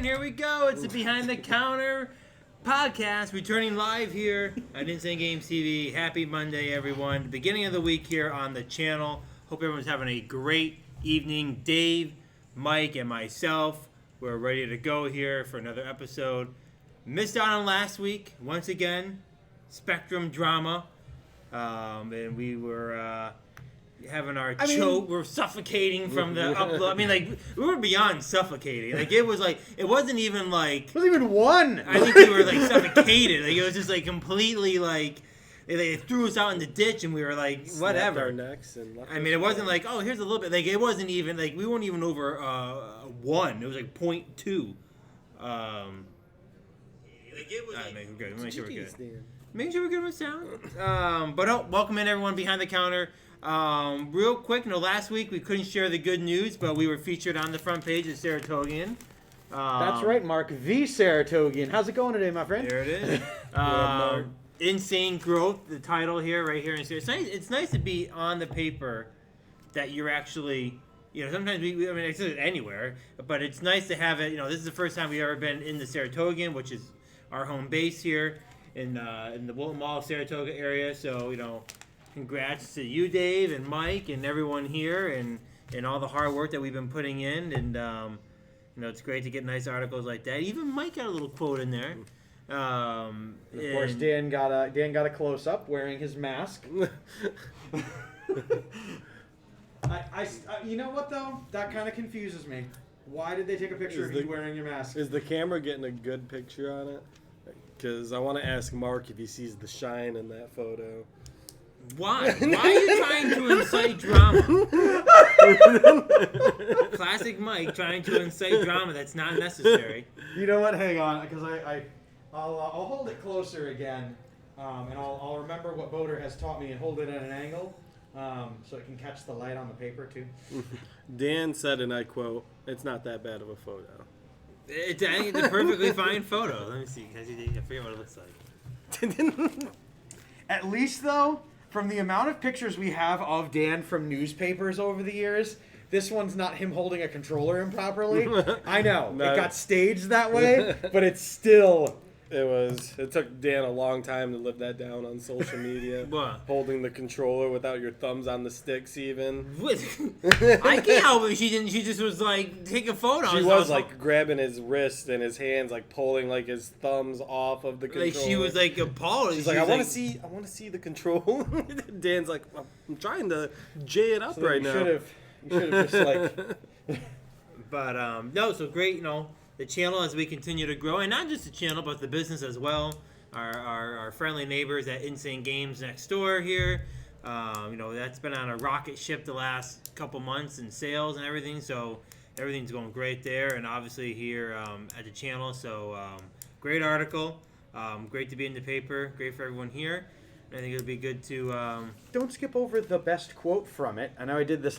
And here we go. It's the Behind the Counter podcast, returning live here at Insane Games TV. Happy Monday, everyone. Beginning of the week here on the channel. Hope everyone's having a great evening. Dave, Mike, and myself, we're ready to go here for another episode. Missed out on last week, once again. Spectrum drama. And we were having our choke. We're suffocating from the upload. I mean, like, we were beyond suffocating. Like, it wasn't even like... It wasn't even one! I think we were, like, suffocated. Like, it was just, like, completely, like... They threw us out in the ditch, and we were like, whatever. Our necks and I mean, it wasn't like, oh, here's a little bit. Like, it wasn't even, like, we weren't even over 1. It was, like, 0.2. Like, it was, like... We're good. Make sure we're good. Make sure we're good with sound. Welcome in, everyone, Behind the Counter. Real quick, last week we couldn't share the good news, but we were featured on the front page of Saratogian. That's right, Mark. The Saratogian. How's it going today, my friend? There it is. Insane Growth, the title here, right here. It's nice to be on the paper that you're actually, sometimes it's anywhere, but it's nice to have it. This is the first time we've ever been in the Saratogian, which is our home base here in the Wilton Mall, Saratoga area. So, congrats to you, Dave, and Mike, and everyone here, and all the hard work that we've been putting in. And, it's great to get nice articles like that. Even Mike got a little quote in there. Of course, Dan got a close-up wearing his mask. You know what, though? That kind of confuses me. Why did they take a picture of you wearing your mask? Is the camera getting a good picture on it? Because I want to ask Mark if he sees the shine in that photo. Why? Why are you trying to incite drama? Classic Mike trying to incite drama that's not necessary. You know what? Hang on, because I'll hold it closer again, and I'll remember what Boder has taught me and hold it at an angle, so it can catch the light on the paper too. Dan said, and I quote, "It's not that bad of a photo." I think it's a perfectly fine photo. Let me see. I forget what it looks like. At least, though, from the amount of pictures we have of Dan from newspapers over the years, this one's not him holding a controller improperly. I know. No. It got staged that way, but it's still... It took Dan a long time to live that down on social media. What? Holding the controller without your thumbs on the sticks even. I can't help it. She just was like, take a photo. She was like grabbing his wrist and his hands, like pulling like his thumbs off of the controller. Like she was like appalled. She's like, I want to see the control. Dan's like, I'm trying to J it up so right now. You should have just like. But no, so great, the channel as we continue to grow, and not just the channel, but the business as well. Our friendly neighbors at Insane Games next door here. That's been on a rocket ship the last couple months in sales and everything. So everything's going great there, and obviously here at the channel. So great article, great to be in the paper, great for everyone here. I think it would be good to... Don't skip over the best quote from it. I know I did this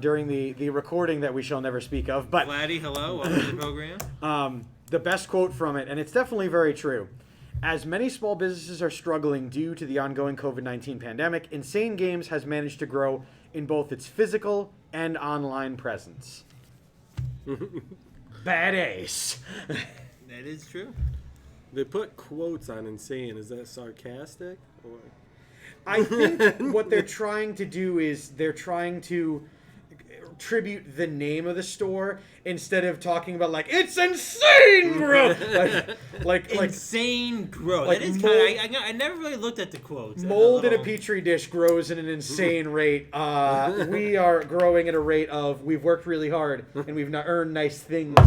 during the recording that we shall never speak of, but... Vladdy, hello. Welcome to the program. The best quote from it, and it's definitely very true. As many small businesses are struggling due to the ongoing COVID-19 pandemic, Insane Games has managed to grow in both its physical and online presence. Badass. That is true. They put quotes on Insane. Is that sarcastic? Or? I think what they're trying to do is they're trying to tribute the name of the store instead of talking about like it's insane growth, like insane growth. Like that is kind of. I never really looked at the quotes. Mold in a petri dish grows at an insane rate. We are growing at a rate of we've worked really hard and we've not earned nice things.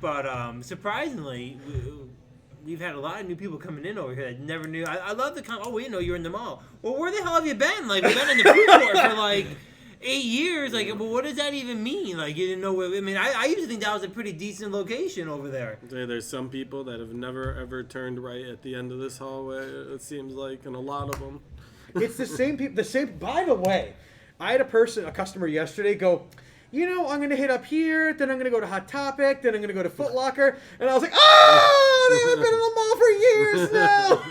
But surprisingly, we've had a lot of new people coming in over here that never knew. I love the comment. Oh, we didn't know you were in the mall. Well, where the hell have you been? Like, we've been in the food court for like 8 years. Like, well, what does that even mean? Like, you didn't know where. I mean, I used to think that was a pretty decent location over there. There's some people that have never ever turned right at the end of this hallway. It seems like, and a lot of them. It's the same people. By the way, I had a customer yesterday go, I'm going to hit up here, then I'm going to go to Hot Topic, then I'm going to go to Foot Locker. And I was like, they haven't been in the mall for years now.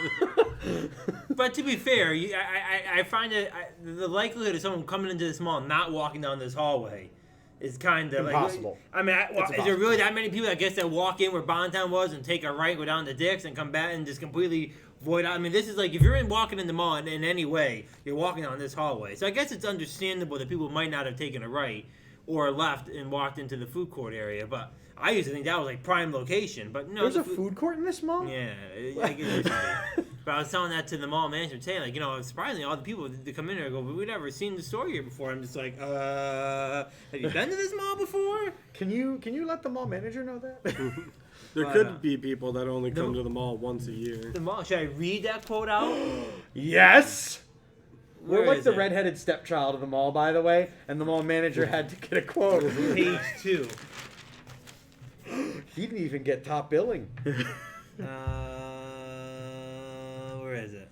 But to be fair, I find that the likelihood of someone coming into this mall not walking down this hallway is kind of impossible. Like, I mean, is there really that many people, I guess, that walk in where Bontown was and take a right, go down to Dick's, and come back and just completely void out? I mean, this is like, if you're walking in the mall in any way, you're walking on this hallway. So I guess it's understandable that people might not have taken a right or left and walked into the food court area. But I used to think that was like prime location. But no, there's a food court in this mall? Yeah. But I was telling that to the mall manager today, like, surprisingly, all the people that come in here go, we've never seen the store here before. I'm just like, have you been to this mall before? Can you let the mall manager know that? There could be people that only come to the mall once a year. The mall. Should I read that quote out? Yes. Where We're like is the it? redheaded stepchild of the mall, by the way, and the mall manager had to get a quote. Page 2. He didn't even get top billing. Where is it?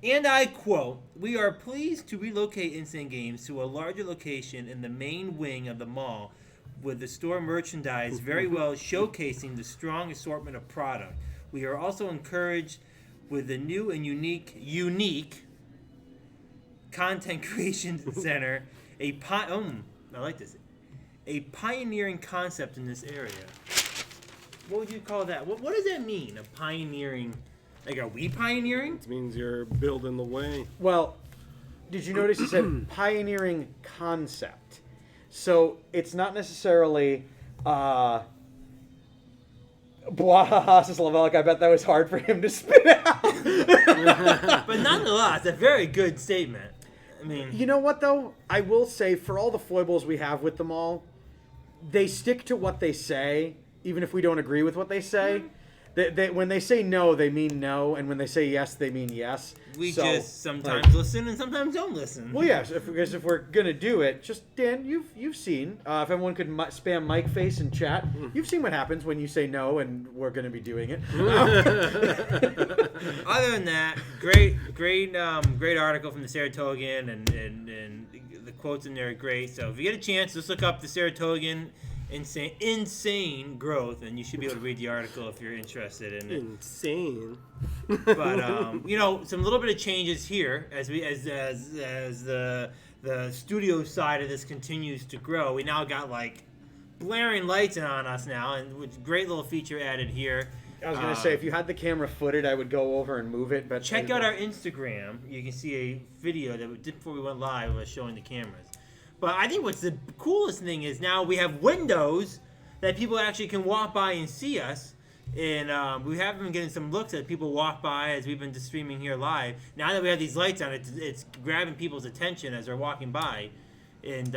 And I quote, "We are pleased to relocate Insane Games to a larger location in the main wing of the mall with the store merchandise very well showcasing the strong assortment of product. We are also encouraged with the new and unique content creation center, I like this, a pioneering concept in this area." What would you call that? What does that mean? A pioneering? Like, are we pioneering? It means you're building the way. Well, did you notice it said pioneering concept? So it's not necessarily Bwahaha says Lavelic, I bet that was hard for him to spit out. But nonetheless, a very good statement. I mean, you know what though? I will say, for all the foibles we have with them all, they stick to what they say, even if we don't agree with what they say. When they say no, they mean no, and when they say yes, they mean yes. We just sometimes listen and sometimes don't listen. Well, yes, because if we're gonna do it, just Dan, you've seen. If everyone could spam Mike face in chat, you've seen what happens when you say no, and we're gonna be doing it. Other than that, great article from the Saratogan, and the quotes in there are great. So if you get a chance, just look up the Saratogan insane growth, and you should be able to read the article if you're interested in it. Insane. But some little bit of changes here as the studio side of this continues to grow. We now got like blaring lights on us now, and with great little feature added here. I was gonna say, if you had the camera footed, I would go over and move it. But check out our Instagram. You can see a video that we did before we went live of us showing the cameras. But I think what's the coolest thing is now we have windows that people actually can walk by and see us. And we have been getting some looks at people walk by as we've been just streaming here live. Now that we have these lights on, it's grabbing people's attention as they're walking by. And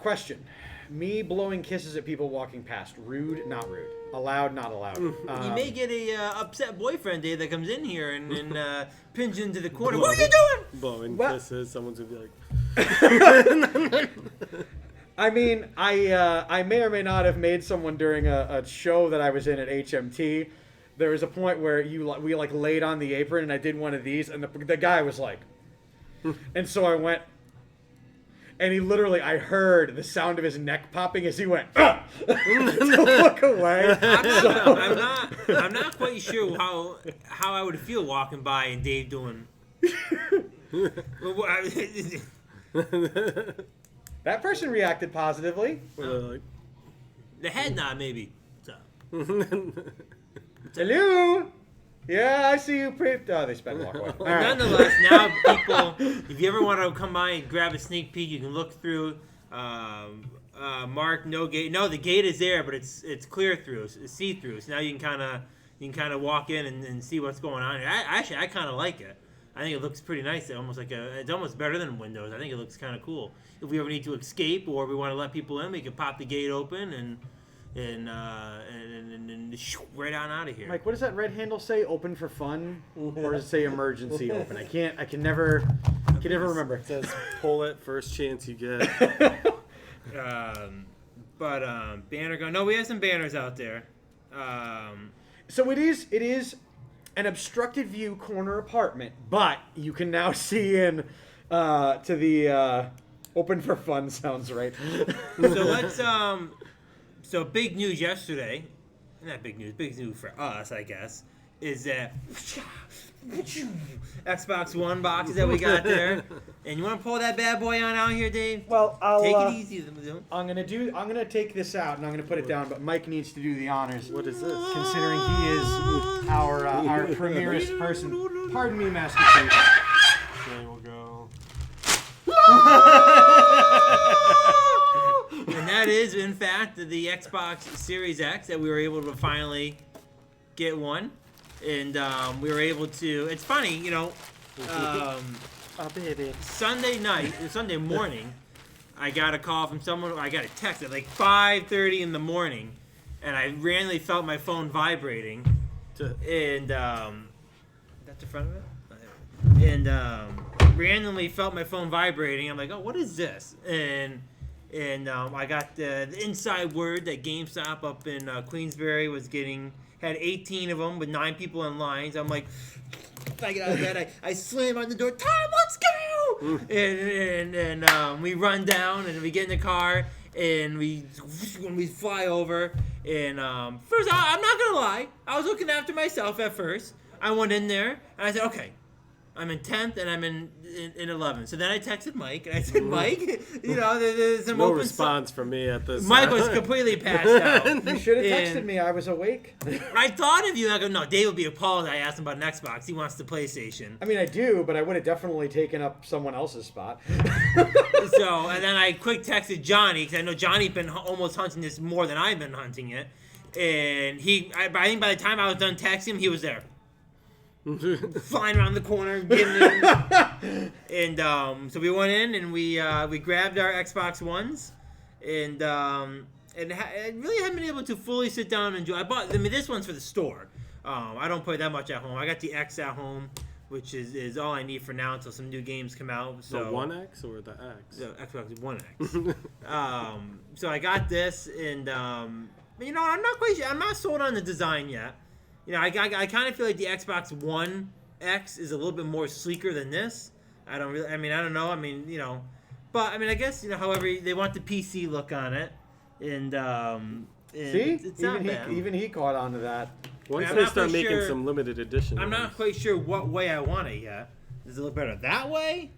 question: me blowing kisses at people walking past, rude, not rude, allowed, not allowed. You may get a upset boyfriend day that comes in here and pins you into the corner. What are you doing? Blowing kisses. Someone's gonna be like. I mean, I may or may not have made someone during a show that I was in at HMT. There was a point where we laid on the apron, and I did one of these, and the guy was like, and so I went, and he literally, I heard the sound of his neck popping as he went, to look away. I'm not quite sure how I would feel walking by and Dave doing. That person reacted positively. The head nod, maybe. Hello. Yeah, I see you. They sped walk away. But nonetheless, now people, if you ever want to come by and grab a sneak peek, you can look through. Mark, no gate. No, the gate is there, but it's clear through, it's see through. So now you can kind of walk in and see what's going on here. I kind of like it. I think it looks pretty nice. It's almost better than Windows. I think it looks kind of cool. If we ever need to escape or we want to let people in, we can pop the gate open and right on out of here. Mike, what does that red handle say? Open for fun, or does it say emergency open? I can never remember. It says pull it first chance you get. Banner going. No, we have some banners out there. So it is an obstructed view corner apartment, but you can now see in to the open for fun. Sounds right. So let's So big news yesterday. Not big news for us, I guess. is that Xbox One boxes that we got there. And you want to pull that bad boy on out here, Dave? Well, I'll take it easy. I'm gonna take this out and I'm gonna put it down, but Mike needs to do the honors. What is this? Considering he is our premierest person. Pardon me, Master Chief. There we'll go. And that is, in fact, the Xbox Series X that we were able to finally get one. And we were able to. It's funny, you know. Oh, baby. Sunday morning, I got a call from someone. I got a text at like 5:30 in the morning, and I randomly felt my phone vibrating. And that's the front of it. And randomly felt my phone vibrating. I'm like, oh, what is this? And I got the inside word that GameStop up in Queensbury had 18 of them with 9 people in lines. I'm like, I get out of bed, I slam on the door, Tom, let's go! And we run down and we get in the car and we fly over. And first, I'm not gonna lie, I was looking after myself at first. I went in there and I said, okay, I'm in 10th and I'm in 11th. So then I texted Mike and I said, Mike, you know, there's some no open response from me at this. Mike was completely passed out. You should have texted me. I was awake. I thought of you. I go, no, Dave would be appalled. I asked him about an Xbox. He wants the PlayStation. I mean, I do, but I would have definitely taken up someone else's spot. So, and then I quick texted Johnny because I know Johnny's been almost hunting this more than I've been hunting it. And I think by the time I was done texting him, he was there. Flying around the corner, getting in. And so we went in and we grabbed our Xbox Ones, and I really haven't been able to fully sit down and enjoy. This one's for the store. I don't play that much at home. I got the X at home, which is all I need for now until some new games come out. So the One X or the X? The Xbox One X. So I got this, and you know, I'm not quite sure. I'm not sold on the design yet. You know, I kind of feel like the Xbox One X is a little bit more sleeker than this. I don't know. I mean, you know, but I mean, I guess, you know, however they want the PC look on it, and see, it's not bad. Even he caught on to that. Once they start making some limited edition, I'm not quite sure what way I want it yet. Does it look better that way?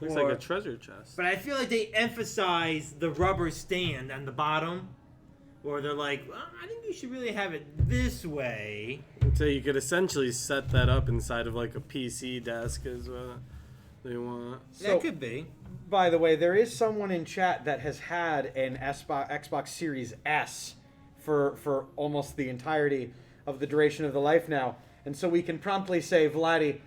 Looks like a treasure chest. But I feel like they emphasize the rubber stand on the bottom. Or they're like, well, I think you should really have it this way. So you could essentially set that up inside of like a PC desk is what they want. That could be. By the way, there is someone in chat that has had an Xbox Series S for almost the entirety of the duration of the life now. And so we can promptly say, Vladdy.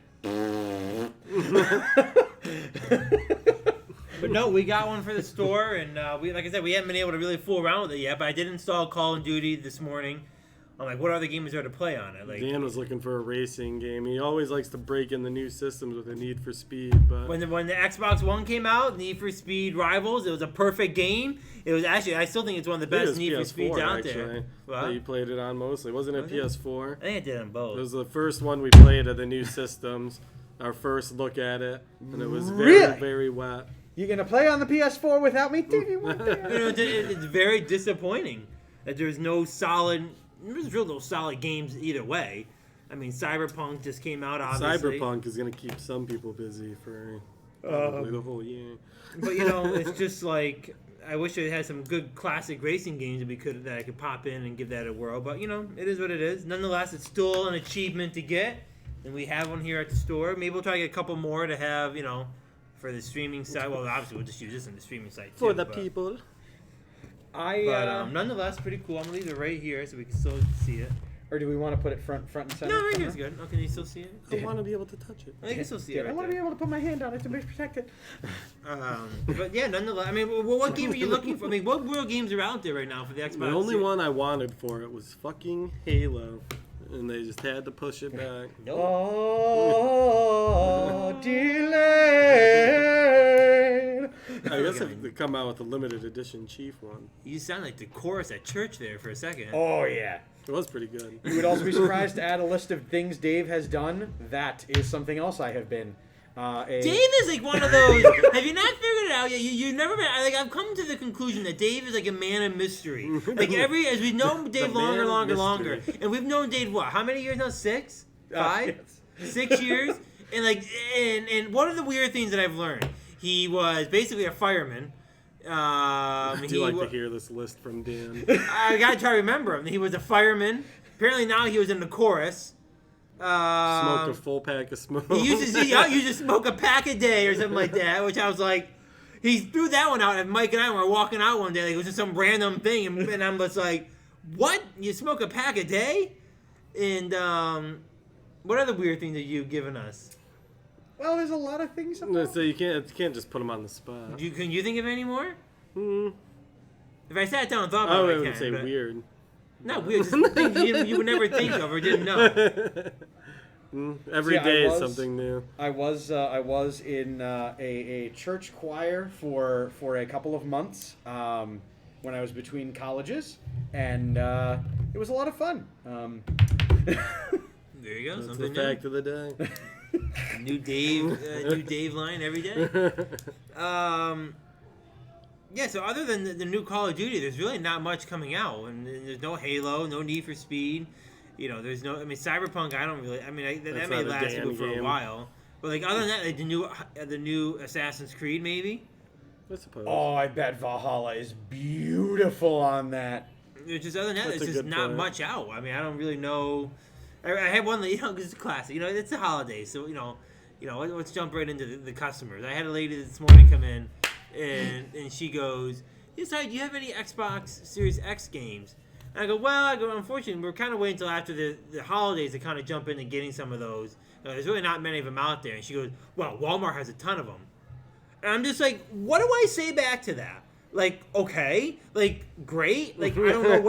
But no, we got one for the store, and like I said, we haven't been able to really fool around with it yet. But I did install Call of Duty this morning. I'm like, what other games are there to play on it? Like, Dan was looking for a racing game. He always likes to break in the new systems with a Need for Speed. But when the Xbox One came out, Need for Speed Rivals, it was a perfect game. It was actually, I still think it's one of the best Need for Speeds out there. That you played it on mostly. Wasn't it PS4? I think I did on both. It was the first one we played of the new systems. Our first look at it, and it was very, very wet. You gonna play on the PS4 without me? You know, it's very disappointing that there's no solid games either way. I mean, Cyberpunk just came out, obviously. Cyberpunk is gonna keep some people busy for probably the whole year. But you know, it's just like I wish it had some good classic racing games that I could pop in and give that a whirl. But you know, it is what it is. Nonetheless, it's still an achievement to get, and we have one here at the store. Maybe we'll try to get a couple more to have, you know, for the streaming site. Well, obviously we'll just use this on the streaming site too. For the people. Nonetheless, pretty cool. I'm gonna leave it right here so we can still see it. Or do we want to put it front and center? No, right here's good. Oh, can you still see it? I want to be able to touch it. I can still see it. I want to be able to put my hand on it to be protected. But yeah, nonetheless, I mean, what game are you looking for? I mean, what real games are out there right now for the Xbox? The only one I wanted for it was fucking Halo. And they just had to push it back. Nope. Oh, delayed. I guess if they come out with a limited edition Chief one. You sound like the chorus at church there for a second. Oh, yeah. It was pretty good. You would also be surprised to add a list of things Dave has done. That is something else I have been. Dave is like one of those. Have you not figured it out yet? You've never been. I've come to the conclusion that Dave is like a man of mystery. Like as we've known Dave longer, and we've known Dave what? How many years now? 6, 5, 6 years. And like, and one of the weird things that I've learned, he was basically a fireman. Do you like to hear this list from Dan? I gotta try to remember him. He was a fireman. Apparently now he was in the chorus. Smoked a full pack of smoke. He used to smoke a pack a day or something like that, which I was like, he threw that one out, and Mike and I were walking out one day, like it was just some random thing, and I'm just like, what? You smoke a pack a day? And what other weird things have you given us? Well, there's a lot of things. So you can't just put him on the spot. Can you think of any more? Mm. If I sat down and thought about it, I wouldn't say weird. Not weird, just things you would never think of or didn't know. Every day is something new. I was in a church choir for a couple of months when I was between colleges, and it was a lot of fun. There you go. That's something the fact of the day. New Dave line every day. Yeah, so other than the new Call of Duty, there's really not much coming out, and there's no Halo, no Need for Speed. You know, there's no. I mean, Cyberpunk. That may last for a while, but like other than that, like the new Assassin's Creed, maybe. I suppose. Oh, I bet Valhalla is beautiful on that. It's just other than that, there's just not much out. I mean, I don't really know. I had one, because it's a classic. You know, it's the holidays, so let's jump right into the customers. I had a lady this morning come in. And she goes, "Yes, do you have any Xbox Series X games?" And I go, unfortunately, we're kind of waiting until after the holidays to kind of jump into getting some of those. There's really not many of them out there. And she goes, "Well, Walmart has a ton of them." And I'm just like, what do I say back to that? Like, okay, like, great, like, I don't know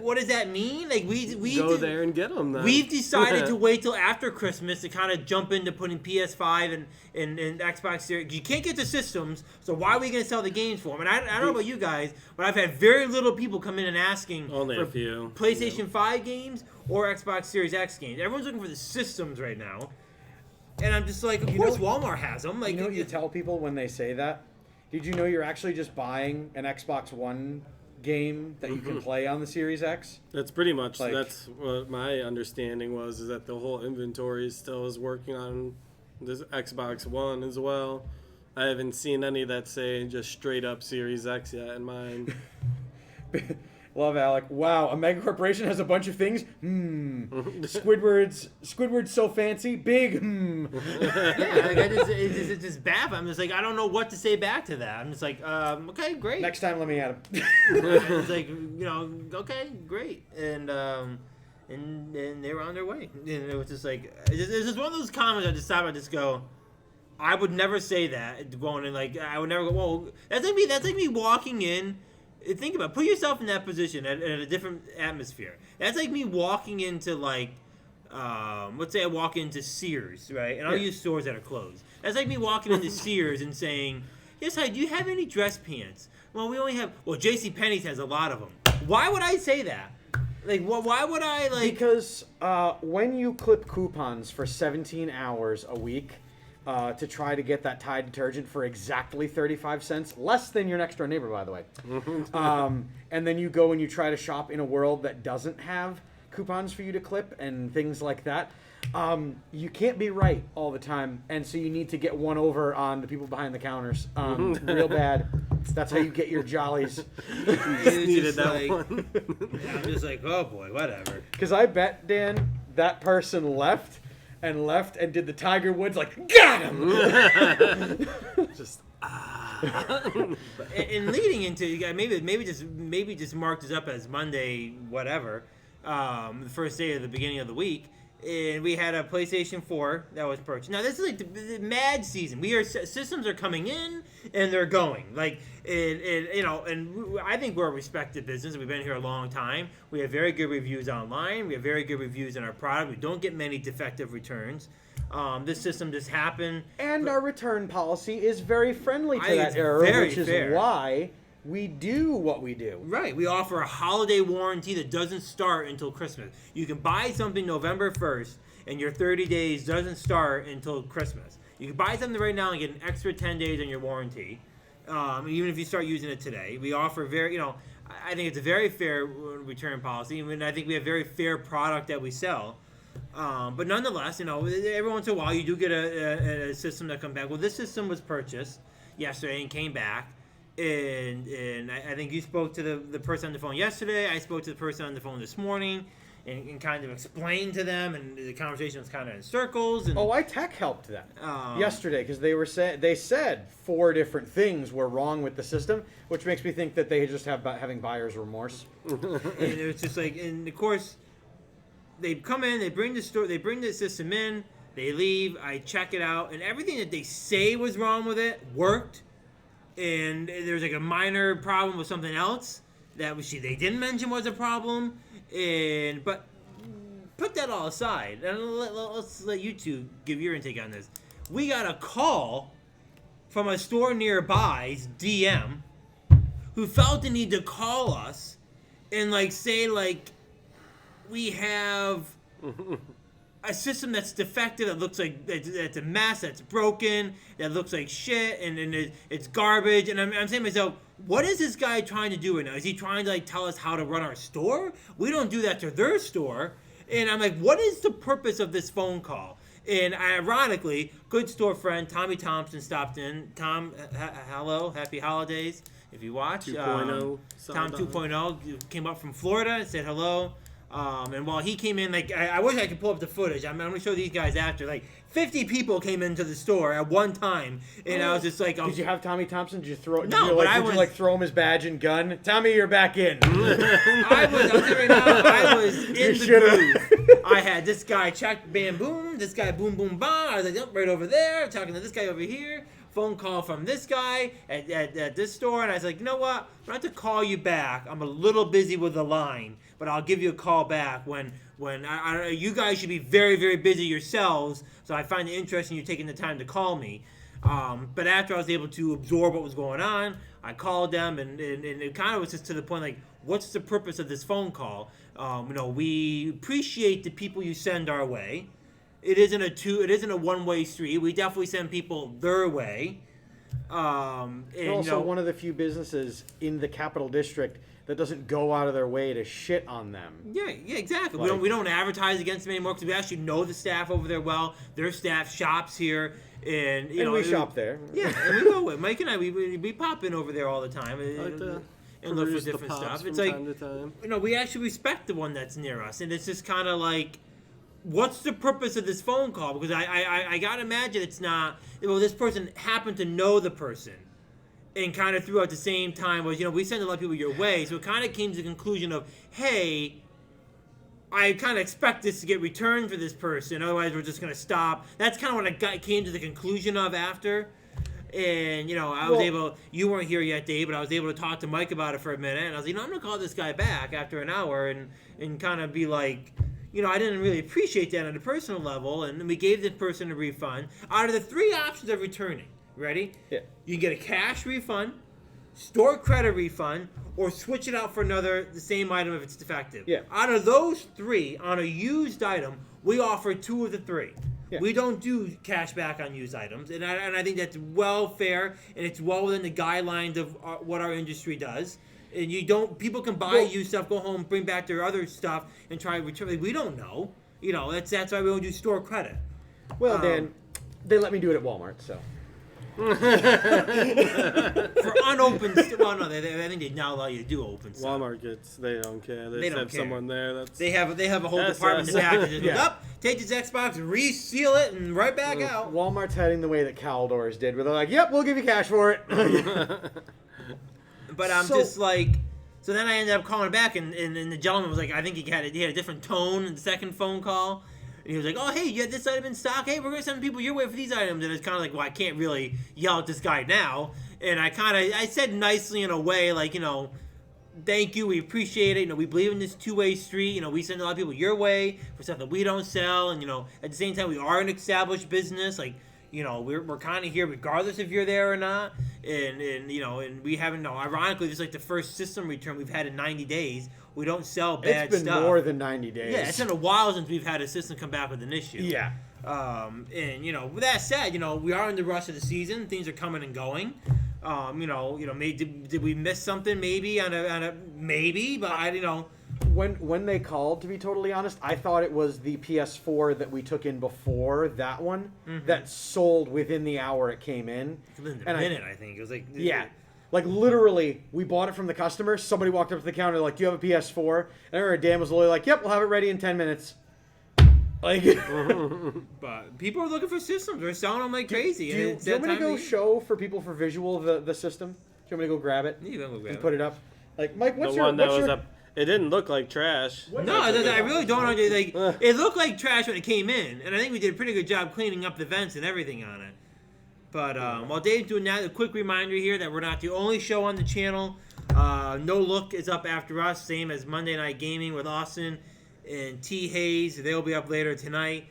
what does that mean? Like, we go there and get them. Then we've decided to wait till after Christmas to kind of jump into putting PS5 and Xbox Series. You can't get the systems, so why are we going to sell the games for them? And I don't know about you guys, but I've had very little people come in and asking only for a few PlayStation 5 games or Xbox Series X games. Everyone's looking for the systems right now, and I'm just like, of course Walmart has them. Like, you know what you tell people when they say that? Did you know you're actually just buying an Xbox One game that you can play on the Series X? That's pretty much, that's what my understanding was, is that the whole inventory still is working on this Xbox One as well. I haven't seen any that say just straight up Series X yet in mine. Love Alec. Wow, a mega corporation has a bunch of things. Squidward's so fancy. Big. Yeah, like it's just baffling. I'm just like, I don't know what to say back to that. I'm just like, okay, great. Next time, let me at him. It's like, okay, great, and they were on their way. And it was just like, it's just one of those comments I just stop and just go, I would never say that. Going in, like, I would never go, well, that's like me walking in. Think about it. Put yourself in that position at a different atmosphere. That's like me walking into, like, let's say I walk into Sears, right? And I'll use stores that are closed. That's like me walking into Sears and saying, "Yes, hi, do you have any dress pants?" Well, we only have, JCPenney's has a lot of them. Why would I say that? Like, why would I, like... Because when you clip coupons for 17 hours a week, to try to get that Tide detergent for exactly 35 cents, less than your next door neighbor, by the way. And then you go and you try to shop in a world that doesn't have coupons for you to clip and things like that. You can't be right all the time, and so you need to get one over on the people behind the counters. Real bad. That's how you get your jollies. Needed that one. I'm just like, oh boy, whatever. Because I bet, Dan, that person left and did the Tiger Woods, like, got him. Just and leading into, maybe just mark this up as Monday, whatever, the first day of the beginning of the week, and we had a PlayStation 4 that was purchased. Now this is like the mad season. Systems are coming in and they're going. Like, and I think we're a respected business. We've been here a long time. We have very good reviews online. We have very good reviews in our product. We don't get many defective returns. This system just happened. And our return policy is very friendly to that error, which is why we do what we do. Right. We offer a holiday warranty that doesn't start until Christmas. You can buy something November 1st, and your 30 days doesn't start until Christmas. You can buy something right now and get an extra 10 days on your warranty, even if you start using it today. We offer I think it's a very fair return policy. I mean, I think we have very fair product that we sell. But nonetheless, every once in a while you do get a system that comes back. Well, this system was purchased yesterday and came back. And I think you spoke to the person on the phone yesterday. I spoke to the person on the phone this morning and kind of explained to them. And the conversation was kind of in circles. And, iTech helped them yesterday because they said 4 different things were wrong with the system, which makes me think that they just having buyer's remorse. And it was just like, and of course, they come in, they bring the system in, they leave. I check it out, and everything that they say was wrong with it worked. And there's like a minor problem with something else that they didn't mention was a problem. But put that all aside, and let's let you two give your intake on this. We got a call from a store nearby's DM who felt the need to call us and say we have a system that's defective, that looks like that's a mess, that's broken, that looks like shit, and it's garbage. And I'm saying to myself, what is this guy trying to do right now? Is he trying to tell us how to run our store? We don't do that to their store. And I'm like, what is the purpose of this phone call? And ironically, good store friend Tommy Thompson stopped in. Tom, hello, happy holidays if you watch. 2.0. Tom 2.0 came up from Florida and said hello. And while he came in, I wish I could pull up the footage. I'm going to show these guys after. 50 people came into the store at one time, and I was just like, Did you have Tommy Thompson? Did you throw? No, did you throw him his badge and gun? Tommy, you're back in. I was in the booth. I had this guy check, bam, boom. This guy, boom, boom, bang. I was like, yep, right over there. Talking to this guy over here. Phone call from this guy at this store, and I was like, you know what? I'm gonna have to call you back. I'm a little busy with the line, but I'll give you a call back when you guys should be very, very busy yourselves. So I find it interesting you taking the time to call me. But after I was able to absorb what was going on, I called them, and it kind of was just to the point what's the purpose of this phone call? We appreciate the people you send our way. It isn't a one-way street. We definitely send people their way. We're also one of the few businesses in the Capital District that doesn't go out of their way to shit on them. Yeah, exactly. We don't advertise against them anymore because we actually know the staff over there well. Their staff shops here, and we shop there. Yeah, and we go with Mike and I. We pop in over there all the time and look for different stuff. It's time to time. We actually respect the one that's near us, and it's just kind of like, what's the purpose of this phone call? Because I gotta imagine it's not. Well, this person happened to know the person, and kind of threw out the same time was, we send a lot of people your way, so it kind of came to the conclusion of, hey, I kind of expect this to get returned for this person, otherwise we're just gonna stop. That's kind of what I came to the conclusion of after. And I was able. You weren't here yet, Dave, but I was able to talk to Mike about it for a minute, and I was like, I'm gonna call this guy back after an hour and kind of be like, I didn't really appreciate that on a personal level, and we gave the person a refund. Out of the 3 options of returning, ready? Yeah. You can get a cash refund, store credit refund, or switch it out for the same item if it's defective. Yeah. Out of those 3, on a used item, we offer 2 of the 3. Yeah. We don't do cash back on used items, and I think that's well fair, and it's well within the guidelines of what our industry does. And people can buy used stuff, go home, bring back their other stuff, and try to return it. We don't know. That's why we don't do store credit. Well, Dan, they let me do it at Walmart, so. For unopened well, no, I think they now allow you to do open stuff. Walmart they don't care. They don't have care. someone there that's... They have a whole department in the back that just goes up, take this Xbox, reseal it, and right back out. Walmart's heading the way that Caldors did, where they're like, yep, we'll give you cash for it. But I'm just like, so then I ended up calling back, and the gentleman was like, I think he had a different tone in the second phone call. And he was like, oh, hey, you had this item in stock? Hey, we're going to send people your way for these items. And it's kind of like, well, I can't really yell at this guy now. And I said nicely in a way, like, thank you, we appreciate it. We believe in this two-way street. We send a lot of people your way for stuff that we don't sell. And, at the same time, we are an established business. Like, we're kind of here regardless if you're there or not. and you know, and we haven't. No, ironically, this is like the first system return we've had in 90 days. We don't sell bad It's been stuff. more than 90 days. Yeah, it's been a while since we've had a system come back with an issue. Yeah. And you know, with that said, you know, we are in the rush of the season. Things are coming and going. You know, maybe did we miss something? Maybe on a maybe, but I, you know. When they called, to be totally honest, I thought it was the PS4 that we took in before that one that sold within the hour it came in. Within a minute, I think it was like. Yeah. Like, literally, we bought it from the customer. Somebody walked up to the counter, like, do you have a PS4? And I remember Dan was literally like, yep, we'll have it ready in 10 minutes. Like, But people are looking for systems. They're selling them like crazy. do you and it's want me to that time go of year. show for people for visual the system? Do you want me to go grab it Yeah, you can go grab and it. put it up? Like, Mike, what's The your... one that what's was your up. It didn't look like trash. No, I really don't understand. Like, it looked like trash when it came in, and I think we did a pretty good job cleaning up the vents and everything on it. But while Dave's doing that, a quick reminder here that we're not the only show on the channel. No Look is up after us, same as Monday Night Gaming with Austin and T. Hayes. They'll be up later tonight.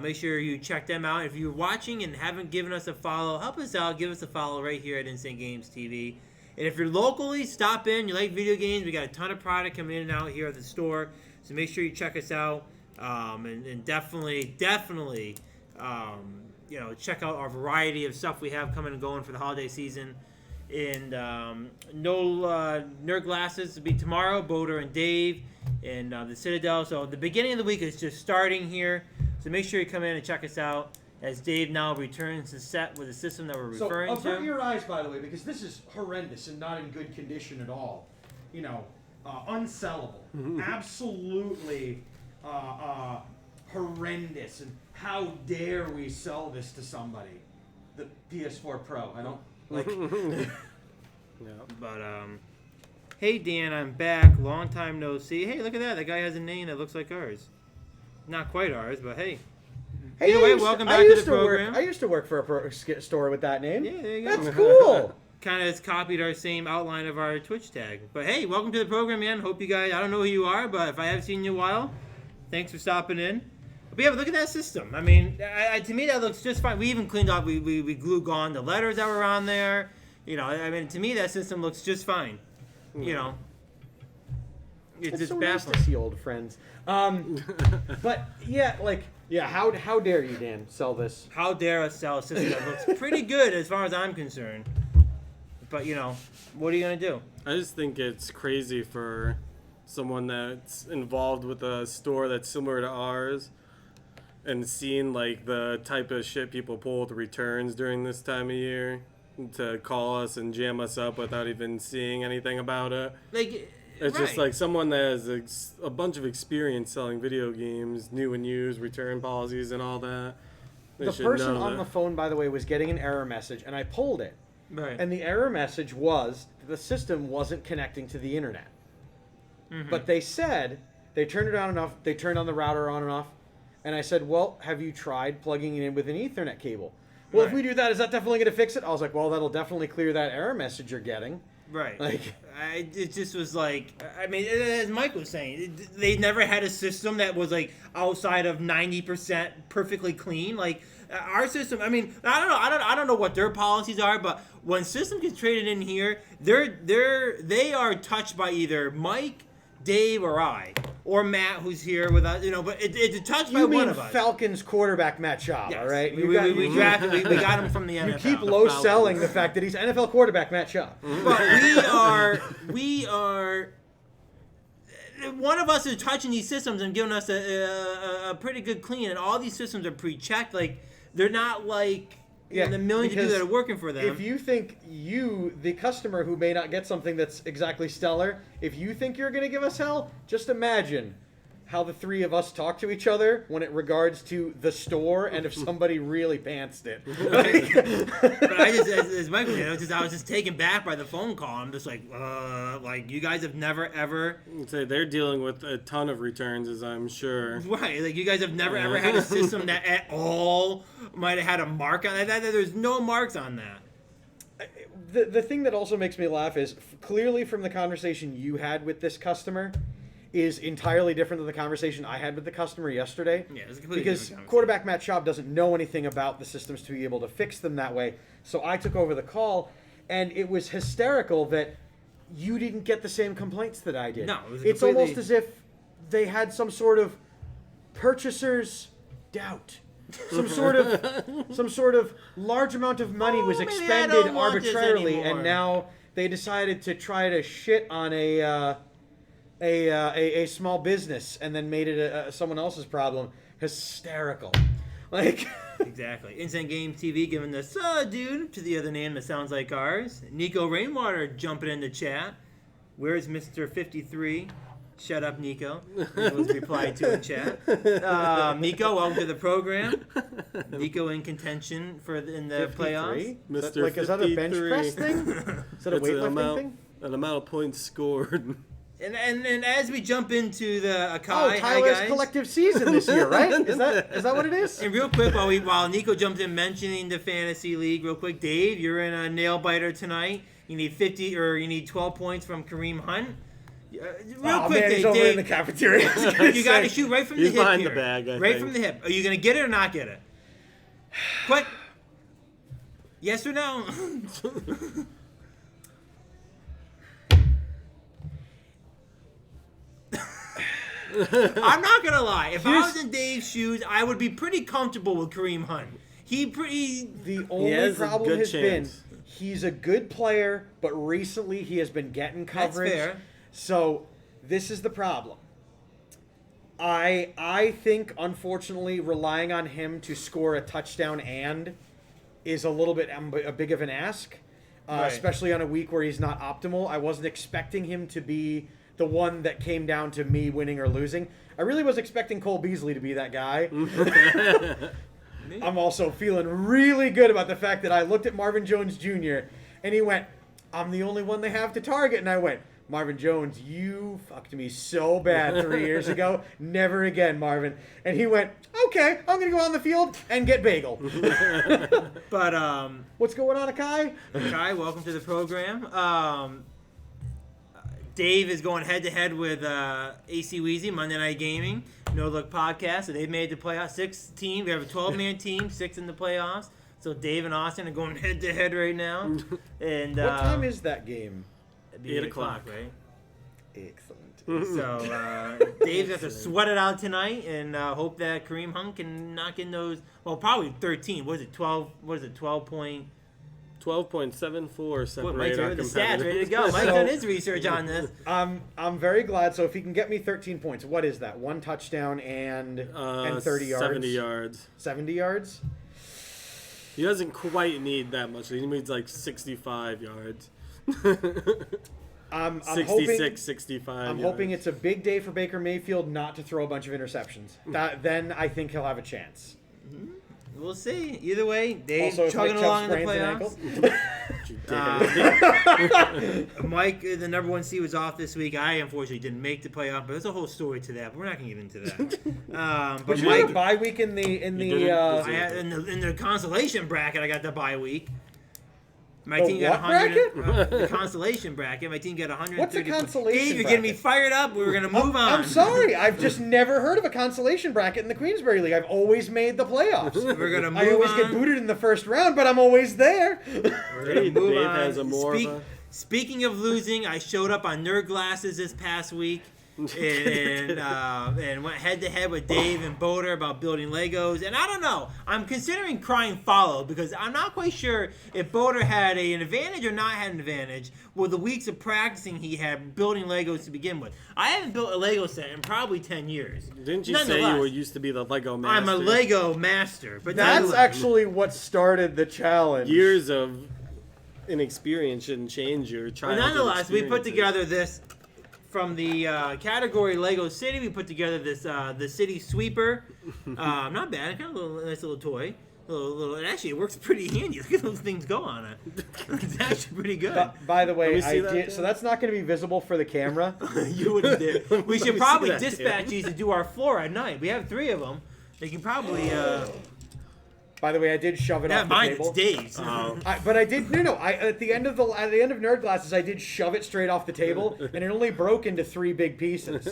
Make sure you check them out. If you're watching and haven't given us a follow, help us out. Give us a follow right here at Instant Games TV. And if you're locally, stop in. You like video games, we got a ton of product coming in and out here at the store. So make sure you check us out. And definitely, you know, check out our variety of stuff we have coming and going for the holiday season. And no Nerd Glasses will be tomorrow, Boder and Dave, and the Citadel. So the beginning of the week is just starting here. So make sure you come in and check us out as Dave now returns to set with the system that we're referring So, avert to. your eyes, by the way, because this is horrendous and not in good condition at all. You know, unsellable. Absolutely horrendous. And how dare we sell this to somebody? The PS4 Pro. I don't like. Yeah. But hey Dan, I'm back. Long time no see. Hey, look at that. That guy has a name that looks like ours. Not quite ours, but hey. Hey, Either way, welcome back to the program. I used to work for a store with that name. Yeah, there you go. That's cool. Kind of has copied our same outline of our Twitch tag. But hey, welcome to the program, man. Hope you guys, I don't know who you are, but if I have seen you in a while, thanks for stopping in. But yeah, look at that system. I mean, to me, that looks just fine. We even cleaned up, we glue gone the letters that were on there. You know, I mean, to me, that system looks just fine. You know, it's just so nice baffling. to see old friends. But yeah, like, yeah, how dare you, Dan, sell this? How dare us sell a system that looks pretty good as far as I'm concerned. But, you know, what are you going to do? I just think it's crazy for someone that's involved with a store that's similar to ours and seeing like the type of shit people pull with returns during this time of year to call us and jam us up without even seeing anything about it. Like, It's just right. like someone that has a bunch of experience selling video games, new and used, return policies, and all that. They The should person know on that. the phone, by the way, was getting an error message, and I pulled it. Right. And the error message was that the system wasn't connecting to the internet. But they said they turned it on and off. They turned on the router on and off. And I said, well, have you tried plugging it in with an Ethernet cable? Well, if Right. we do that, is that definitely going to fix it? I was like, well, that'll definitely clear that error message you're getting. Right. Like, It just was like, I mean, as Mike was saying, they never had a system that was like outside of 90% perfectly clean. Like our system, I mean, I don't know what their policies are, but when system gets traded in here, they are touched by either Mike, Dave, or I, or Matt, who's here with us. You know, but it's touched by you one mean of us. Falcons quarterback Matt Schaub, Yes. all right? We drafted. We got him from the You NFL. keep low selling the fact that he's NFL quarterback Matt Schaub. But we are. One of us is touching these systems and giving us a pretty good clean, and all these systems are pre-checked. Like they're not like the millions of people that are working for them. If you think the customer who may not get something that's exactly stellar, if you think you're going to give us hell, just imagine how the three of us talk to each other when it regards to the store and if somebody really pantsed it. But I just, as Mike was saying, I was just taken back by the phone call. I'm just like you guys have never ever. I'd say they're dealing with a ton of returns, as I'm sure. Right, like you guys have never ever had a system that at all might have had a mark on it. There's no marks on that. The thing that also makes me laugh is clearly from the conversation you had with this customer is entirely different than the conversation I had with the customer yesterday. Yeah, it's a completely because different conversation. quarterback Matt Schaub doesn't know anything about the systems to be able to fix them that way. So I took over the call, and it was hysterical that you didn't get the same complaints that I did. No, it was it's completely- almost as if they had some sort of purchaser's doubt. Some sort of large amount of money was maybe I expended don't want this arbitrarily, anymore. and now they decided to try to shit on a small business and then made it someone else's problem. Hysterical. Like, Exactly. Instant Game TV giving the dude to the other name that sounds like ours. Nico Rainwater jumping in the chat. Where's Mr. 53? Shut up, Nico. Was replied to in chat. Nico, welcome to the program. Nico in contention in the playoffs. 53? Mr. Is that a bench 53. press thing? Is that a It's an weightlifting amount, thing? an amount of points scored. And as we jump into the Akai, Oh, hi Tyler's guys. collective season this year, right? Is that what it is? And real quick, while Nico jumps in mentioning the fantasy league, real quick, Dave, you're in a nail biter tonight. You need 12 points from Kareem Hunt. Real quick, man, he's Dave. over in the cafeteria. I was gonna You got to say. shoot right from He's the hip behind here. the bag, I right think. from the hip. Are you gonna get it or not get it? Quick. Yes or no? I'm not gonna lie. If I was in Dave's shoes, I would be pretty comfortable with Kareem Hunt. The only has a problem good has been chance. he's a good player, but recently he has been getting coverage. fair. So this is the problem. I think, unfortunately, relying on him to score a touchdown is a little bit a big of an ask, Right. especially on a week where he's not optimal. I wasn't expecting him to be the one that came down to me winning or losing. I really was expecting Cole Beasley to be that guy. I'm also feeling really good about the fact that I looked at Marvin Jones Jr. and he went, "I'm the only one they have to target," and I went, "Marvin Jones, you fucked me so bad 3 years ago. Never again, Marvin." And he went, "Okay, I'm gonna go on the field and get bagel." But What's going on, Akai? Kai, welcome to the program. Dave is going head to head with AC Weezy, Monday Night Gaming, No Look Podcast. So they've made the playoffs. 6 teams. We have a 12-man team, 6 in the playoffs. So Dave and Austin are going head to head right now. And What time is that game? it'd be 8 8 o'clock, right? Excellent. So Dave's got to sweat it out tonight and hope that Kareem Hunt can knock in those. Well, probably 13. What is it? 12. What is it? 12 point. 12.74 Boy, separate Mike's our ready with the stats, ready to competitors. go. Mike's So- done his research on this. I'm very glad. So if he can get me 13 points, what is that? 1 touchdown and 30 yards. 70 yards. 70 yards. He doesn't quite need that much. He needs like 65 yards. I'm 66, hoping 65 I'm yards. hoping it's a big day for Baker Mayfield not to throw a bunch of interceptions. Then I think he'll have a chance. We'll see. Either way, Dave Also, if chugging Nick Chubb along in the sprains an playoffs. ankle. Mike, the number 1 seed, was off this week. I unfortunately didn't make the playoff, but there's a whole story to that. But we're not gonna get into that. But But you had a Mike, bye week in the didn't I had, in the consolation bracket, I got the bye week. My The team got what 100. The consolation bracket. My team got 130. What's a consolation Dave, you're getting me bracket? fired up. We were gonna move on. I'm sorry. I've just never heard of a consolation bracket in the Queensberry League. I've always made the playoffs. We're gonna move I always on. get booted in the first round, but I'm always there. We're gonna Hey, move Dave on. has a more of a- Speaking of losing, I showed up on Nerd Glasses this past week and went head to head with Dave and Boder about building Legos. And I don't know. I'm considering crying follow because I'm not quite sure if Boder had an advantage or not had an advantage with the weeks of practicing he had building Legos to begin with. I haven't built a Lego set in probably 10 years. Didn't you say you were used to be the Lego master? I'm a Lego master. But That's nonetheless- actually what started the challenge. Years of inexperience shouldn't change your But childhood nonetheless, we put experiences. together this from the category Lego City. We put together this the City Sweeper. Not bad. Kind of a nice little toy. Little. And actually, it works pretty handy. Look at those things go on it. It's actually pretty good. By the way, Let me see I that, did. Dan. So that's not going to be visible for the camera. You wouldn't do. We Let should me probably see that, dispatch Dan. these to do our floor at night. We have 3 of them. They can probably. By the way, I did shove it Not off the mine. table. It's Dave's. But I did at the end of Nerd Glasses, I did shove it straight off the table, and it only broke into 3 big pieces.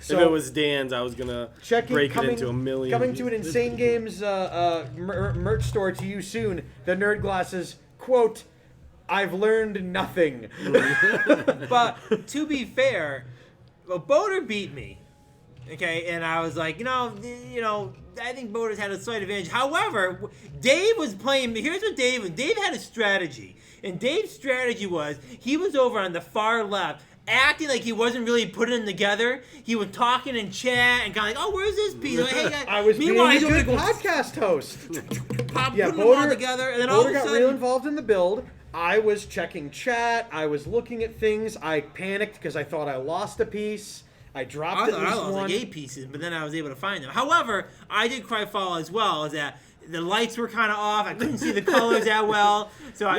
So if it was Dan's, I was gonna break it into a million. Coming to an Insane Games merch store to you soon. The Nerd Glasses quote. I've learned nothing. But to be fair, well, Boulder beat me. Okay, and I was like, I think Boulder's had a slight advantage. However, Dave was playing. Here's what Dave had a strategy, and Dave's strategy was he was over on the far left, acting like he wasn't really putting them together. He was talking in chat and kind of like, oh, where's this piece? Like, hey, guys. I was being Meanwhile, a he's over good there going, podcast host. putting Yeah, them all Boulder, together, and then all of Boulder a got sudden, real involved in the build. I was checking chat. I was looking at things. I panicked because I thought I lost a piece. I dropped I at thought I least lost one. like 8 pieces, but then I was able to find them. However, I did cry foul as well, is that the lights were kind of off. I couldn't see the colors that well. So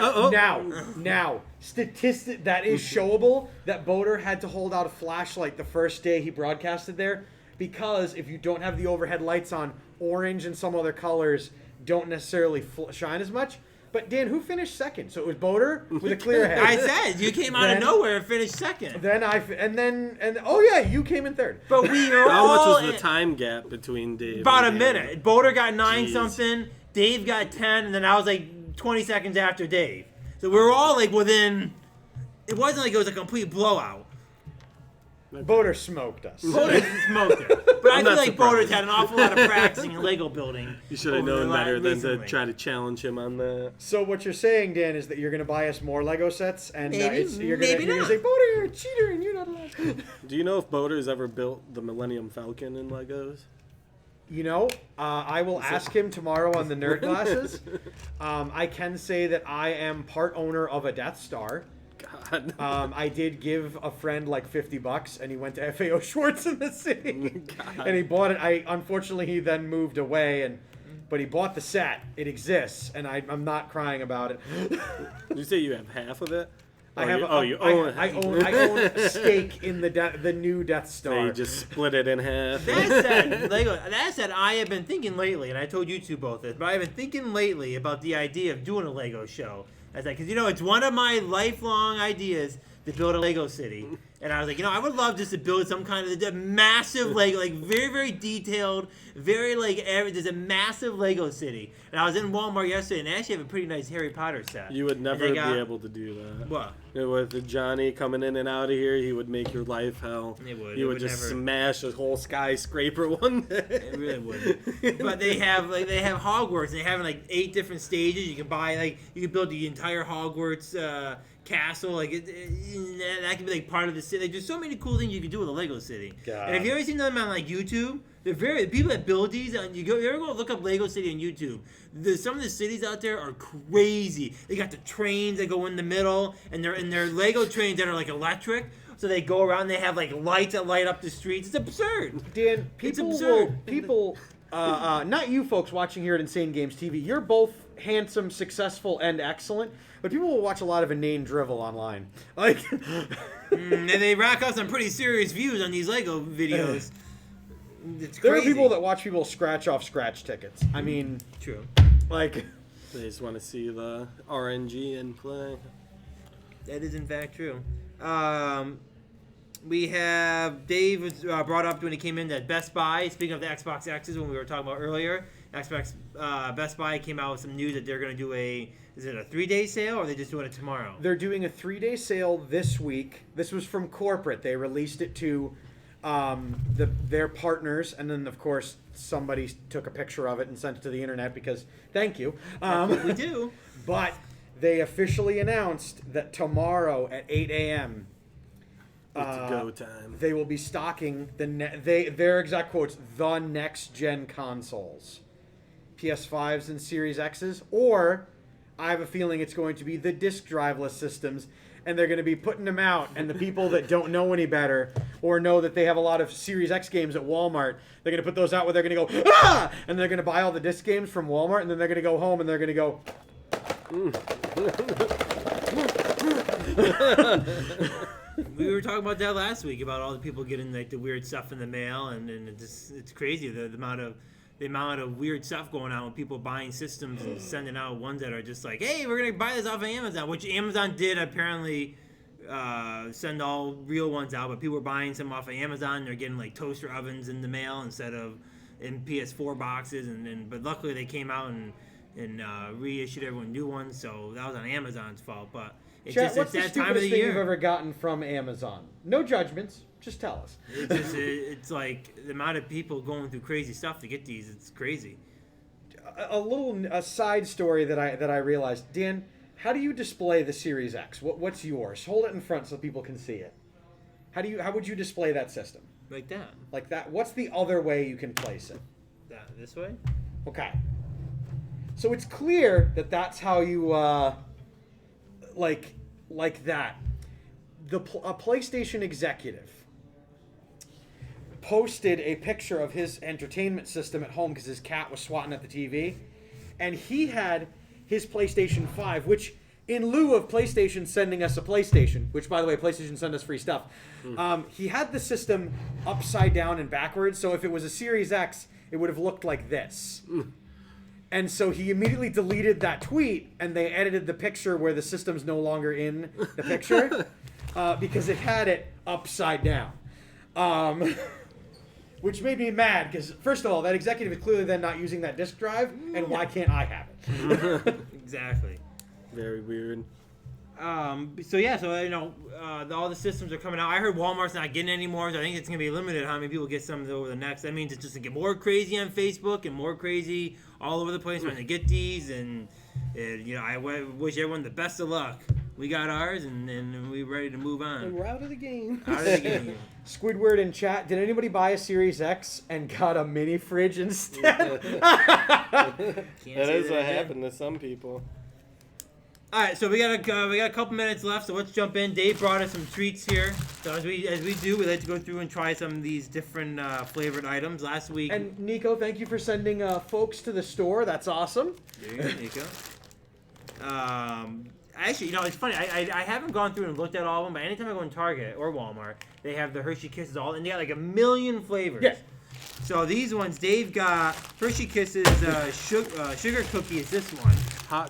Now, statistic that is showable that Boulder had to hold out a flashlight the first day he broadcasted there, because if you don't have the overhead lights on, orange and some other colors don't necessarily shine as much. But Dan, who finished second? So it was Boulder with a clear head. I said you came out of nowhere and finished second. Oh yeah, you came in third. But we are How all much was the time gap between Dave? about a and Dan? minute. Boulder got 9 Jeez. something. Dave got 10, and then I was like 20 seconds after Dave. So we were all like within. It wasn't like it was a complete blowout. Boulder smoked us. Boulder smoked it. But I I'm feel not like Boulder's surprised. had an awful lot of practicing in Lego building. You should have over the known better than to recently. try to challenge him on that. So what you're saying, Dan, is that you're going to buy us more Lego sets, and Maybe, you're going maybe to not. say, Boulder, you're a cheater, and you're not allowed. Do you know if Boater's ever built the Millennium Falcon in Legos? I will ask him tomorrow on the Nerd Glasses. I can say that I am part owner of a Death Star. God. I did give a friend like $50, and he went to FAO Schwartz in the city, and he bought it. Unfortunately, he then moved away, but he bought the set. It exists, and I'm not crying about it. Did you say you have half of it? I have. You own it. I own a stake in the new Death Star. So you just split it in half. That said, I have been thinking lately, and I told you two both this, but I've been thinking lately about the idea of doing a Lego show. Because it's one of my lifelong ideas to build a Lego city. And I was like, I would love just to build some kind of massive Lego, like very, very detailed, very there's a massive Lego city. And I was in Walmart yesterday, and they actually have a pretty nice Harry Potter set. You would never be able to do that. What? With Johnny coming in and out of here, he would make your life hell. It would. You It would would just never- smash a whole skyscraper one day. It really would. But they have Hogwarts, and they have 8 different stages. You can buy you can build the entire Hogwarts castle. That could be part of the city. There's so many cool things you can do with a Lego city. God. And if you ever seen them on YouTube, the people that build these. You ever go look up Lego City on YouTube? Some of the cities out there are crazy. They got the trains that go in the middle, and they're Lego trains that are electric. So they go around. They have lights that light up the streets. It's absurd. Dan, It's people absurd. not you folks watching here at Insane Games TV. You're both handsome, successful, and excellent. But people will watch a lot of inane drivel online. And they rack up some pretty serious views on these Lego videos. It's there are crazy. people that watch people scratch off scratch tickets. I mean, True. They just want to see the RNG in play. That is in fact true. We have Dave was brought up when he came in at Best Buy. Speaking of the Xbox X's, when we were talking about earlier, Best Buy came out with some news that they're going to do is it a 3-day sale, or are they just doing it tomorrow? they're doing a 3-day sale this week. This was from corporate. They released it to their partners, and then of course somebody took a picture of it and sent it to the internet because thank you. We do. But they officially announced that tomorrow at 8 a.m. It's go time. they will be stocking their exact quotes, the next gen consoles, PS5s and Series X's, or I have a feeling it's going to be the disk driveless systems, and they're going to be putting them out, and the people that don't know any better or know that they have a lot of Series X games at Walmart, they're going to put those out where they're going to go, ah! And they're going to buy all the disc games from Walmart, and then they're going to go home and they're going to go, We were talking about that last week about all the people getting the weird stuff in the mail, and it's crazy the amount of weird stuff going on with people buying systems and sending out ones that are just like, hey, we're gonna buy this off of Amazon, which Amazon did apparently send all real ones out, but people were buying some off of Amazon. They're getting toaster ovens in the mail instead of in PS4 boxes, but luckily they came out and and reissued everyone new ones. So that was on Amazon's fault. But it's Chat, just what's it's the that time of stupidest the thing you've year. ever gotten from Amazon? No judgments. Just tell us. It's like the amount of people going through crazy stuff to get these. It's crazy. A side story that I realized. Dan, how do you display the Series X? What's yours? Hold it in front so people can see it. How would you display that system? Like that. Like that? What's the other way you can place it? This way? Okay. So it's clear that that's how you like that. A PlayStation executive posted a picture of his entertainment system at home because his cat was swatting at the TV, and he had his PlayStation 5, which in lieu of PlayStation sending us a PlayStation, which by the way, PlayStation sent us free stuff, he had the system upside down and backwards, so if it was a Series X, it would have looked like this. And so he immediately deleted that tweet, and they edited the picture where the system's no longer in the picture because it had it upside down. Which made me mad because, first of all, that executive is clearly then not using that disk drive, and why can't I have it? Exactly. Very weird. So yeah, so all the systems are coming out. I heard Walmart's not getting any more, so I think it's gonna be limited how many people get some over the next. That means it's just gonna get more crazy on Facebook and more crazy all over the place trying to get these. And I wish everyone the best of luck. We got ours, and we're ready to move on. We're out of the game. Out of the game. Squidward in chat, did anybody buy a Series X and got a mini fridge instead? That is what happened to some people. All right, so we got a couple minutes left, so let's jump in. Dave brought us some treats here. So as we do, we like to go through and try some of these different flavored items. Last week, And Nico, thank you for sending folks to the store. That's awesome. there you go, Nico. Actually, it's funny. I haven't gone through and looked at all of them, but anytime I go in Target or Walmart, they have the Hershey Kisses and they got like a million flavors. Yes. So these ones, Dave got Hershey Kisses sugar cookie is this one.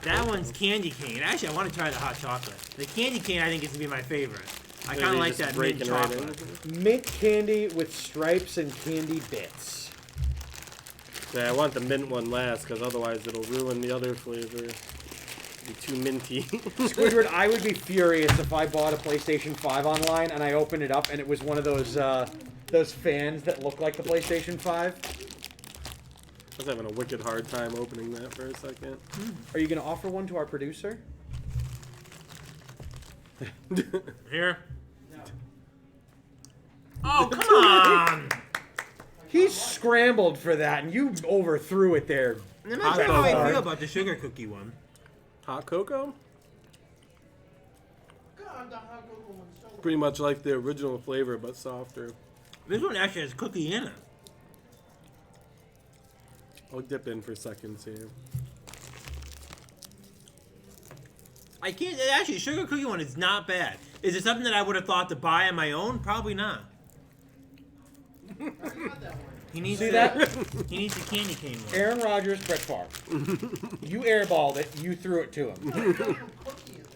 That one's candy cane. Actually, I want to try the hot chocolate. The candy cane, I think, is gonna be my favorite. I kind of like that mint chocolate. Mint candy with stripes and candy bits. Yeah, I want the mint one last because otherwise it'll ruin the other flavor. It'll be too minty. Squidward, I would be furious if I bought a PlayStation 5 online and I opened it up and it was one of those fans that look like the PlayStation 5. I was having a wicked hard time opening that for a second. Are you going to offer one to our producer? Here. Oh, come on! He scrambled for that and you overthrew it there. I'm not sure how I feel about the sugar cookie one. Hot cocoa? Pretty much like the original flavor, but softer. This one actually has cookie in it. I'll dip in for seconds here. I can't. Actually, sugar cookie one is not bad. Is it something that I would have thought to buy on my own? Probably not. He needs See that? He needs the candy cane one. Aaron Rodgers, Brett Favre. You airballed it, you threw it to him.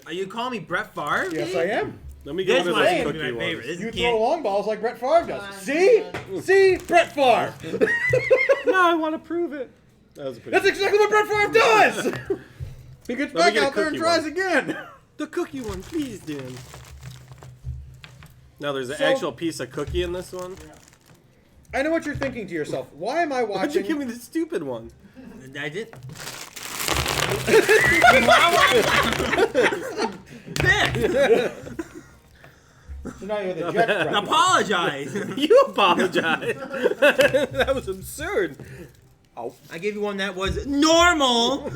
Are you calling me Brett Favre? Yes, I am. Let me This get one one of is those my cookie favorite. ones. This You is throw long balls like Brett Favre does. See? See? Brett Favre. No, I want to prove it. That was a pretty That's exactly what Brett Favre does. He gets Let me back get a out there and cookie tries one. again. The cookie one, please, Dan. Now there's an So- actual piece of cookie in this one. I know what you're thinking to yourself. Why am I Why'd you watching? give me the stupid one? I did. So now you're the Jets. Brett. Apologize. You apologize. That was absurd. I gave you one that was normal.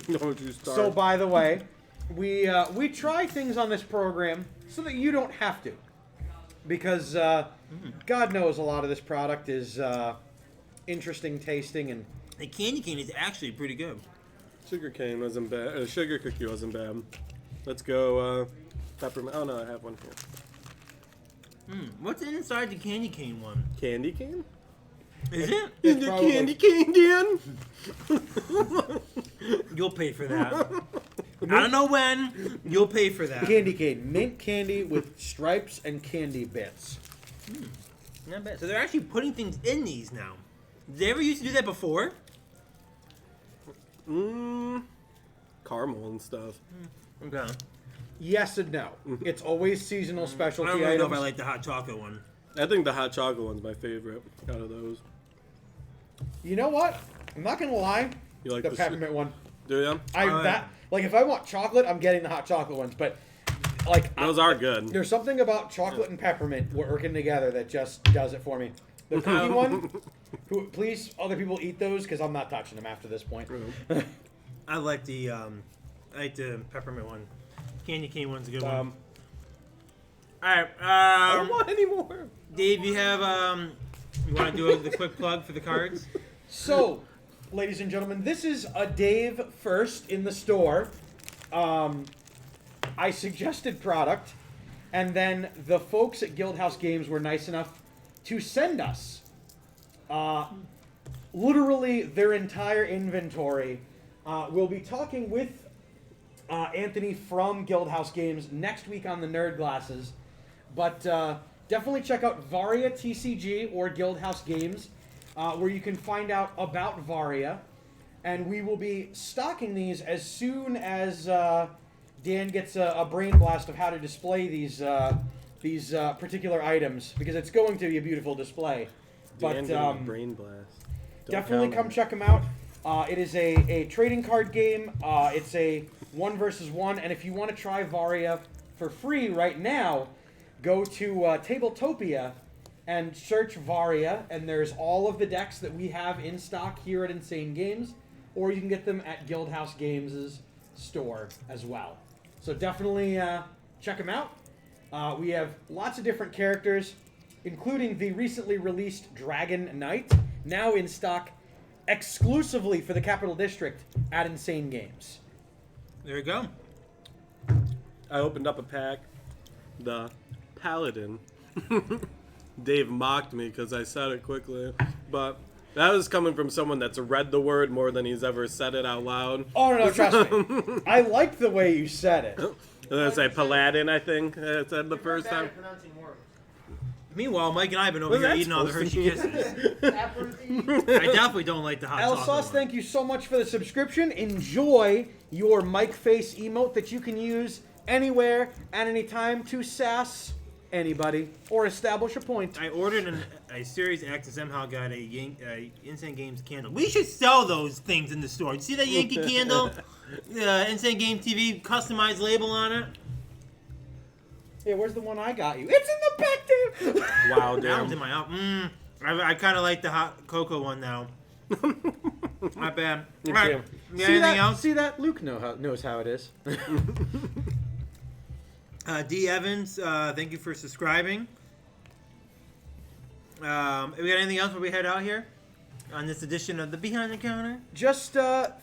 Don't you start. So, by the way, we try things on this program so that you don't have to, because God knows a lot of this product is interesting tasting and. The candy cane is actually pretty good. Sugar cane wasn't bad. Sugar cookie wasn't bad. Let's go peppermint. Oh no, I have one here. What's inside the candy cane one? Candy cane? Is it? In the probably- candy cane, Dan? You'll pay for that. I don't know when. You'll pay for that. Candy cane, mint candy with stripes and candy bits. Not bad. So they're actually putting things in these now. Did they ever used to do that before? Caramel and stuff. Okay. Yes and no. It's always seasonal I specialty don't really know items. if I like the hot chocolate one. I think the hot chocolate one's my favorite out of those. You know what? I'm not gonna lie. You like the the peppermint one. Do you? If I want chocolate, I'm getting the hot chocolate ones. But like Those are good. there's something about chocolate and peppermint working together that just does it for me. The cookie one. Please, other people eat those because I'm not touching them after this point. I like the peppermint one. Candy cane one's a good one. All right. I don't want any more. Dave, you have you want to do the quick plug for the cards? So, ladies and gentlemen, this is a Dave first in the store. I suggested product, and then the folks at Guildhouse Games were nice enough to send us literally their entire inventory. We'll be talking with Anthony from Guildhouse Games next week on the Nerd Glasses, but definitely check out Varia TCG or Guildhouse Games, where you can find out about Varia, and we will be stocking these as soon as Dan gets a brain blast of how to display these particular items, because it's going to be a beautiful display. Dan But getting a brain blast. Don't definitely count come on it. check them out. It is a trading card game. It's a 1 versus 1, and if you want to try Varia for free right now, go to Tabletopia and search Varia, and there's all of the decks that we have in stock here at Insane Games, or you can get them at Guildhouse Games' store as well. So definitely check them out. We have lots of different characters, including the recently released Dragon Knight, now in stock exclusively for the Capital District at Insane Games. There you go. I opened up a pack. The Paladin. Dave mocked me because I said it quickly, but that was coming from someone that's read the word more than he's ever said it out loud. Oh, no, trust me. I liked the way you said it. And then I say Paladin, I think I said the first time. Meanwhile, Mike and I have been over Well, here that's eating all the supposed Hershey to Kisses. I definitely don't like the hot El chocolate Sauce, one. thank you so much for the subscription. Enjoy your Mike Face emote that you can use anywhere at any time to sass anybody or establish a point. I ordered a Series X and somehow got a Insane Games candle. We should sell those things in the store. You see that Yankee candle? Insane Game TV customized label on it? Hey, where's the one I got you? It's in the back, Dave! Wow, That one's damn. in my house. I kind of like the hot cocoa one now. Not bad. All right. You got anything else? See that? Luke knows how it is. D. Evans, thank you for subscribing. We got anything else before we head out here on this edition of the Behind the Counter? Just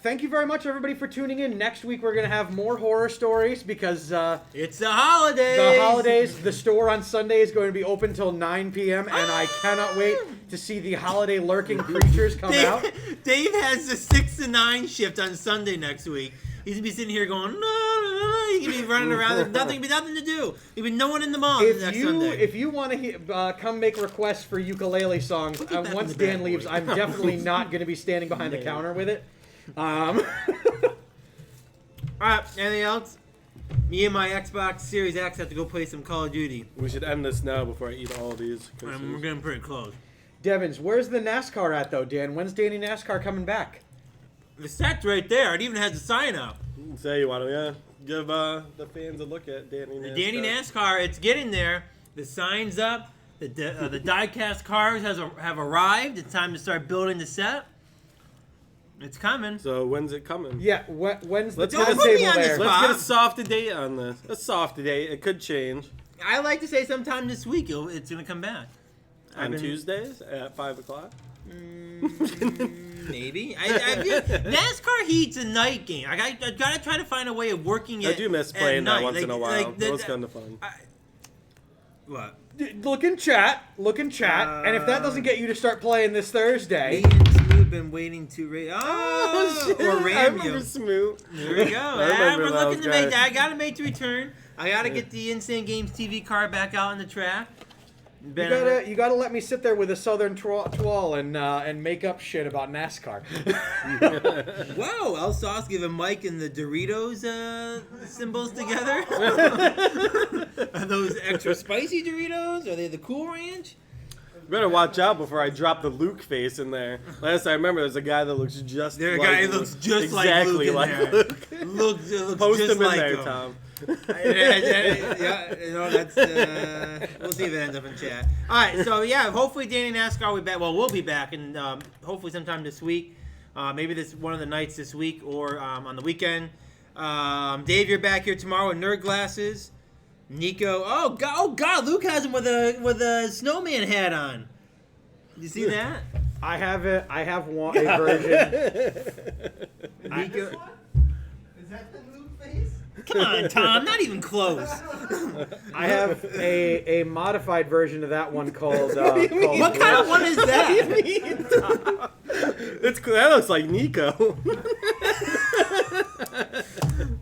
thank you very much, everybody, for tuning in. Next week, we're going to have more horror stories because It's the holidays. the holidays, the store on Sunday is going to be open till 9 p.m., and I cannot wait to see the holiday lurking creatures come out. Dave has the 6 to 9 shift on Sunday next week. He's gonna be sitting here going, no, no, no. He's gonna be running around. There's nothing to do. There'll be no one in the mall next Sunday. If you want to come make requests for ukulele songs, at that once in the Dan back, leaves, boy. I'm definitely not going to be standing behind the counter with it. All right, anything else? Me and my Xbox Series X have to go play some Call of Duty. We should end this now before I eat all these. And we're getting pretty close. Devins, where's the NASCAR at, though, Dan? When's Danny NASCAR coming back? The set's right there. It even has a sign up. Say you want to, give the fans a look at Danny NASCAR. The Danny NASCAR, it's getting there. The sign's up. The die-cast cars have arrived. It's time to start building the set. It's coming. So when's it coming? Yeah, when's the Let's get a timetable put me on the there? spot. Let's get a soft date on this. A soft date. It could change I like to say sometime this week it's going to come back. on Tuesdays at 5 o'clock. Maybe. I feel NASCAR Heat's a night game. I got to try to find a way of working it I do miss at playing that night. once in a while. It was the- kind of fun. What? Look in chat, and if that doesn't get you to start playing this Thursday, Me and Smoot have been waiting to or I ram remember you. Smoot. There we go. remember We're those looking to make guys. that. I got to make the return. I got to get the Insane Games TV card back out on the track. You gotta let me sit there with a southern twirl and make up shit about NASCAR. Whoa, El Sauce giving Mike and the Doritos symbols together. Are those extra spicy Doritos? Are they the Cool Ranch? Better watch out before I drop the Luke face in there. Last I remember, there's a guy that looks just There, a like guy Luke. looks just exactly like Luke in there. Luke. Looks Post just him in like there, him. Tom. Yeah, you know, that's we'll see if it ends up in chat. All right, so yeah, hopefully Danny NASCAR will be back. Well, we'll be back, and hopefully sometime this week. Maybe this one of the nights this week or on the weekend. Dave, you're back here tomorrow with Nerd Glasses. Nico, oh God, Luke has him with a snowman hat on. Did you see that? I have a version. Nico, Is that the Luke face? come on, Tom, not even close. I have a modified version of that one called. What kind of one is that? That looks like Nico.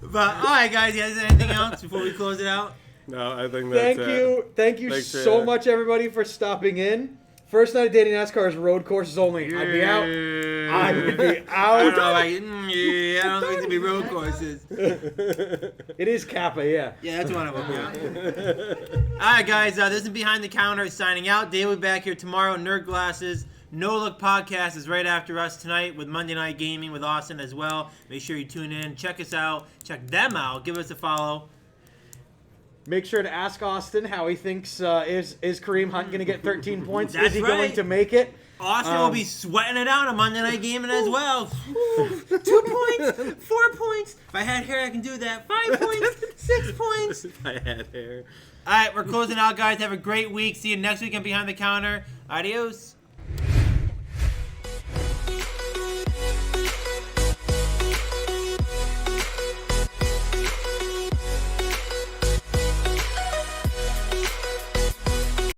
But all right, guys, you guys have anything else before we close it out? No, I think that's Thank you Thanks, so Trey. much, everybody, for stopping in. First night of dating NASCAR is road courses only. I'd be out. I would be I don't out. know. I don't think it'd be road courses. It is Kappa, yeah. Yeah, that's one of them. Yeah. All right, guys. This is Behind the Counter signing out. Dave will be back here tomorrow. Nerd Glasses. No Look Podcast is right after us tonight with Monday Night Gaming with Austin as well. Make sure you tune in. Check us out. Check them out. Give us a follow. Make sure to ask Austin how he thinks is Kareem Hunt going to get 13 points. That's is he right. going to make it? Austin will be sweating it out on Monday Night Gaming as well. 2 points, 4 points. If I had hair, I can do that. 5 points, 6 points. I had hair. All right, we're closing out, guys. Have a great week. See you next week on Behind the Counter. Adios.